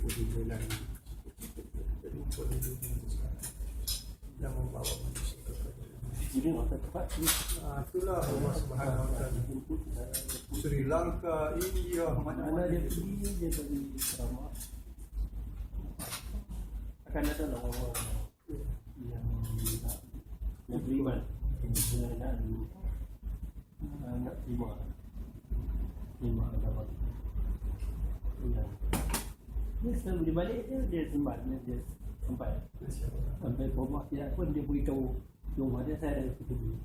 bulan kita lupa di dunia itu sekarang yang membawa manusia kepada Ini masa tepat ni. itulah Allah Subhanahu Wa Taala. Sri Lanka, India, Mana dia pergi, dia pergi ceramah. Akan ada lah orang yang beriman, nak terima agama kita. Dia selalu dia balik dia sembah, dia sampai rumah tidak pun dia beritahu rumah dia, saya ada ketemu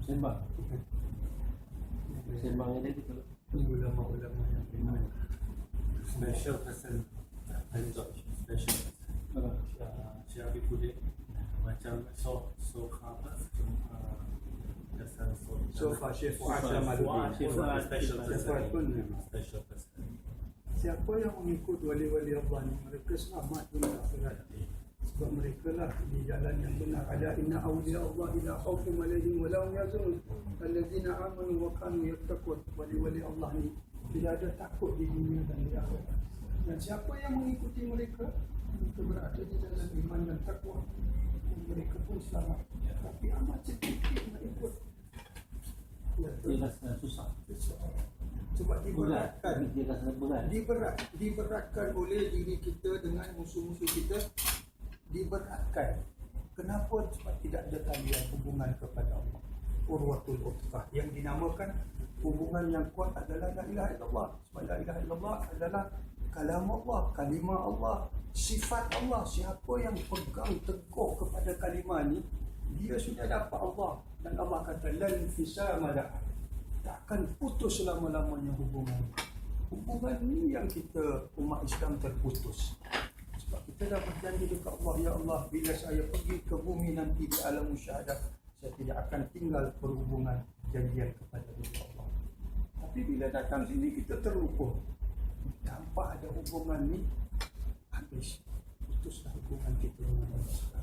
sembang dia gitu. ulama-ulama yang beriman. Special person, special Syabi Kudik macam Sofa Syekh Fuad Jamaluddin. special Fuad pun memang. special person. Siapa yang mengikut wali-wali Allah ni, mereka selamat dunia akhirat. Sebab mereka lah di jalan yang benar. Ada inna awliya Allah ila khawfum alaihim wa lahum yazun allazina amanu wa kanu yattaqun. Wali-wali Allah ni tidak ada takut di dunia dan di akhirat. Dan siapa yang mengikuti mereka, mereka berada di dalam iman dan takwa, mereka pun selamat. Tapi amat sedikit nak ikut. Dia rasa susah, Sebab diberatkan. dia rasa berat. Diberatkan oleh diri kita dengan musuh-musuh kita. Diberatkan. Kenapa? Sebab tidak ada talian hubungan kepada Allah. Urwatul Uthqah yang dinamakan hubungan yang kuat adalah la ilaha illallah. Sebab la ilaha illallah adalah kalam Allah, kalimah Allah, sifat Allah. Siapa yang pegang teguh kepada kalimah ni, dia sudah dapat Allah. Dan Allah kata lan fisama la, takkan putus selama-lamanya hubungan. Hubungan ni yang kita umat Islam terputus. Sebab kita dah berjanji dekat Allah, ya Allah, bila saya pergi ke bumi nanti di alam musyahadah, saya tidak akan tinggal berhubungan janjian kepada Allah. Tapi bila datang sini kita terlupa. Tanpa ada hubungan ni, habis. Putuslah hubungan kita dengan Allah.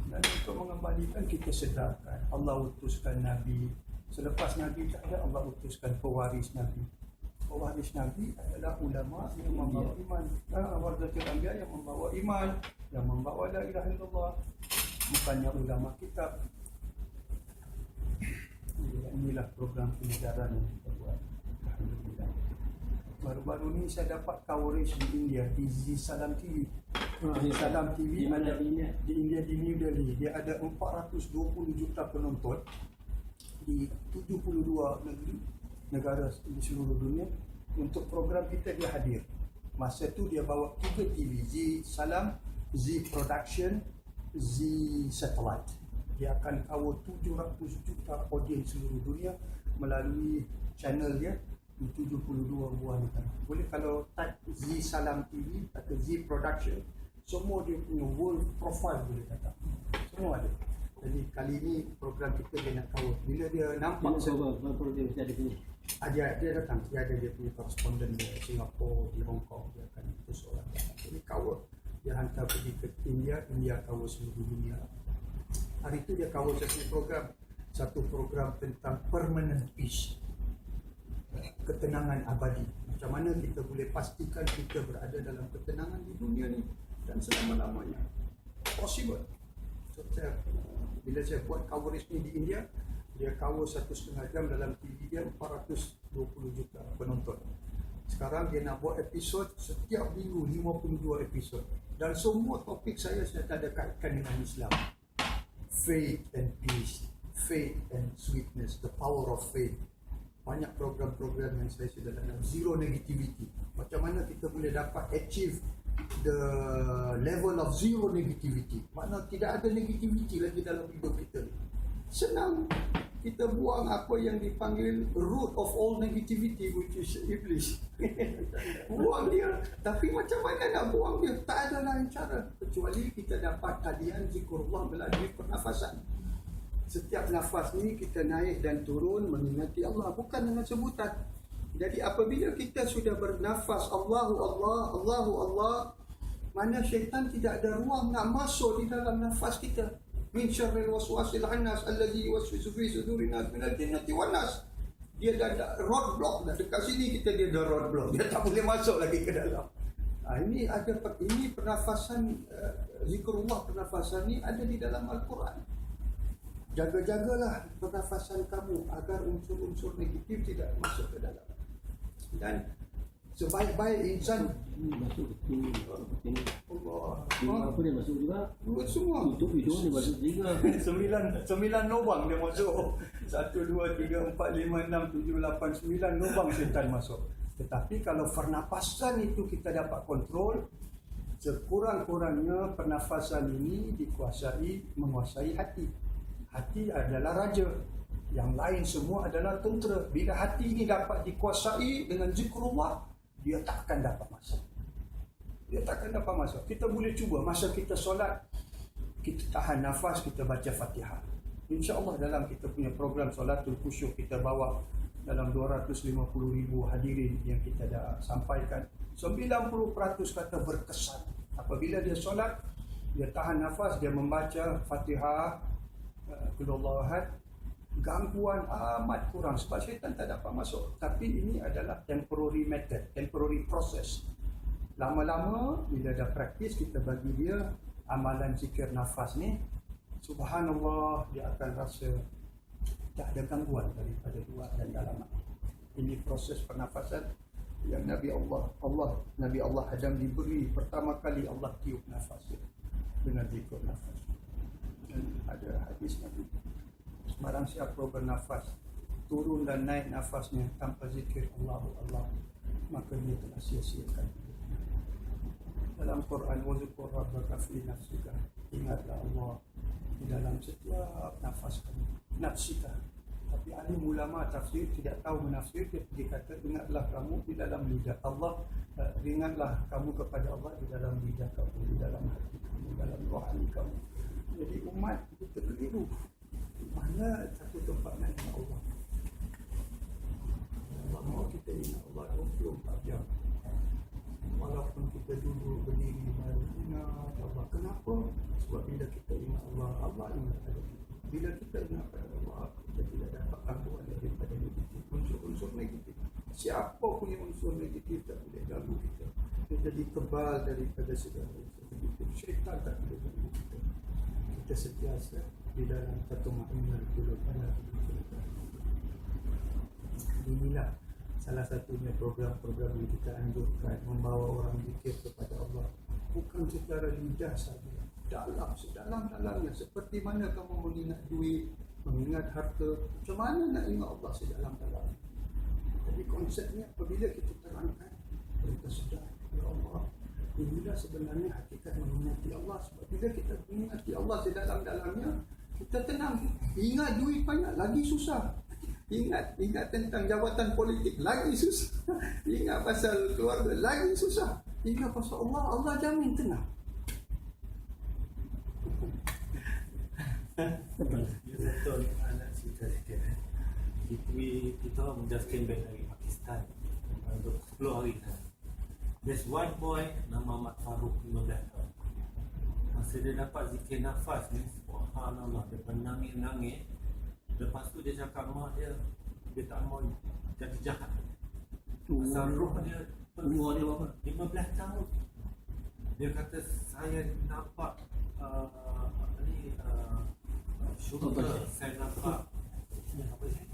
Dan untuk mengembalikan, kita sedarkan Allah utuskan Nabi. Selepas Nabi tak ada, Allah utuskan pewaris Nabi. Pewaris Nabi adalah ulama yang membawa iman. Warasatul Anbiya yang membawa iman, yang membawa la ilaha illallah. Bukannya ulama kitab. Inilah program penyedaran yang kita buat. Alhamdulillah. Baru-baru ni saya dapat coverage di India, di Zee Salam TV. Zee Salam TV Di mana di India? Di India, di New Delhi. Dia ada 420 juta penonton di 72 negara di seluruh dunia. Untuk program kita dia hadir. Masa tu dia bawa 3 TV, Zee Salam, Zee Production, Zee Satellite. Dia akan cover 700 juta audiens seluruh dunia melalui channel dia di 72 buah negara. Boleh kalau type Zee Salam TV atau Zee Production, semua dia punya world profile boleh datang. Semua ada. Jadi kali ni program kita dia nak cover. Bila dia nampak dia ada sini. dia datang. Dia ada dia punya koresponden di Singapura, di Hong Kong. Dia akan utus orang. Jadi cover. Dia hantar pergi ke India. India cover seluruh dunia. Hari tu dia cover satu program tentang permanent peace, ketenangan abadi. Macam mana kita boleh pastikan kita berada dalam ketenangan di dunia ni dan selama-lamanya. Possible. So, bila saya buat coverage ni di India, dia cover 1,5 jam dalam TV dia, 420 juta penonton. Sekarang dia nak buat episod setiap minggu, 52 episod. Dan semua topik saya ada kaitkan dengan Islam. Faith and peace, faith and sweetness, the power of faith. Banyak program-program yang saya sudah dalam zero negativity. Macam mana kita boleh dapat achieve the level of zero negativity. Makna tidak ada negativity lagi dalam hidup kita. Senang. Kita buang apa yang dipanggil root of all negativity, which is iblis. Buang dia. Tapi macam mana nak buang dia? Tak ada lain cara kecuali kita dapat talian zikrullah melalui pernafasan. Setiap nafas ni kita naik dan turun mengingati Allah, bukan dengan sebutan. Jadi apabila kita sudah bernafas Allahu Allah, Allahu Allah, mana syaitan tidak ada ruang nak masuk di dalam nafas kita. Min syarril waswasil khannas alladhi yuwaswisu fi sudurin nas minal jinnati wan nas. Dia dah ada roadblock dah dekat sini, dia dah roadblock. Dia tak boleh masuk lagi ke dalam. Ini ada ini pernafasan zikrullah, pernafasan ini ada di dalam Al-Quran. Jaga-jagalah pernafasan kamu agar unsur-unsur negatif tidak masuk ke dalam. Dan sebaik-baik insan Masuk ini. Allah, Apa dia masuk juga? semua Hidung dia masuk juga. 9 lubang dia masuk. 1, 2, 3, 4, 5, 6, 7, 8, 9 lubang syaitan masuk. Tetapi kalau pernafasan itu kita dapat kontrol, sekurang-kurangnya pernafasan ini menguasai hati. Hati adalah raja. Yang lain semua adalah tentera. Bila hati ini dapat dikuasai dengan zikrullah, dia tak akan dapat masuk. Dia tak akan dapat masuk. Kita boleh cuba masa kita solat, kita tahan nafas, kita baca Fatihah. InsyaAllah dalam kita punya program Solatul Khusyuk, kita bawa dalam 250,000 hadirin yang kita dah sampaikan, 90% kata berkesan. Apabila dia solat, dia tahan nafas, dia membaca Fatihah, Qul Huwallahu Ahad, gangguan amat kurang sebab syaitan tak dapat masuk. Tapi ini adalah temporary method, temporary process. Lama-lama bila dah praktis, kita bagi dia amalan zikir nafas ni, subhanallah, dia akan rasa tak ada gangguan daripada luar dan dalam. Ini proses pernafasan yang Nabi Allah Adam diberi pertama kali Allah tiup nafas dia dengan zikir nafas. Dan ada hadis Nabi, barang siapa bernafas turun dan naik nafasnya tanpa zikir Allah, maka dia telah sia-siakan. Dalam Quran, wazkur rabbaka fi nafsika, ingatlah Allah di dalam setiap nafas kamu, nafsika. Tapi alim ulama tafsir tidak tahu menafsir, dia kata ingatlah kamu di dalam lidah Allah, ingatlah kamu kepada Allah di dalam lidah kamu, di dalam hati kamu, di dalam rohani kamu. Jadi umat kita keliru. Mana satu tempat nak ingat Allah? Allah mahu kita ingat Allah 24 jam. Walaupun kita duduk berdiri baru ingat Allah. Kenapa? Sebab bila kita ingat Allah, Allah ingat pada kita. Bila kita ingat pada Allah, kita tidak dapat gangguan daripada negatif, unsur-unsur negatif. Siapa punya unsur negatif tak boleh ganggu kita. Kita jadi kebal daripada segala unsur negatif. Syaitan tak boleh ganggu kita. Kita sentiasa di dalam tatma'inul qulub ala dzikrillah. Inilah salah satunya program-program yang kita anjurkan, membawa orang zikir kepada Allah bukan secara lidah saja, sedalam-dalamnya. Seperti mana kamu mengingat duit, mengingat harta, macam mana nak ingat Allah sedalam-dalamnya. Jadi konsepnya apabila kita terangkan, kita sedar, ya Allah, inilah sebenarnya hakikat mengingati Allah. Sebab bila kita mengingati Allah sedalam-dalamnya, kita tenang. Ingat duit banyak, lagi susah. Ingat tentang jawatan politik, lagi susah. Ingat pasal keluarga, lagi susah. Ingat pasal Allah jamin tenang. Betul anak cerita sikit. Kita just came back dari Pakistan untuk 10 hari. There's one boy nama Mat Farouk, 15 tahun. Masa dia dapat zikir nafas ni, subhanallah, dia menangis-nangis. Lepas tu dia cakap mak dia tak mau jadi jahat. Pasal roh dia, Umur dia berapa? 15 tahun. Dia kata saya nampak syurga, saya nampak apa sih?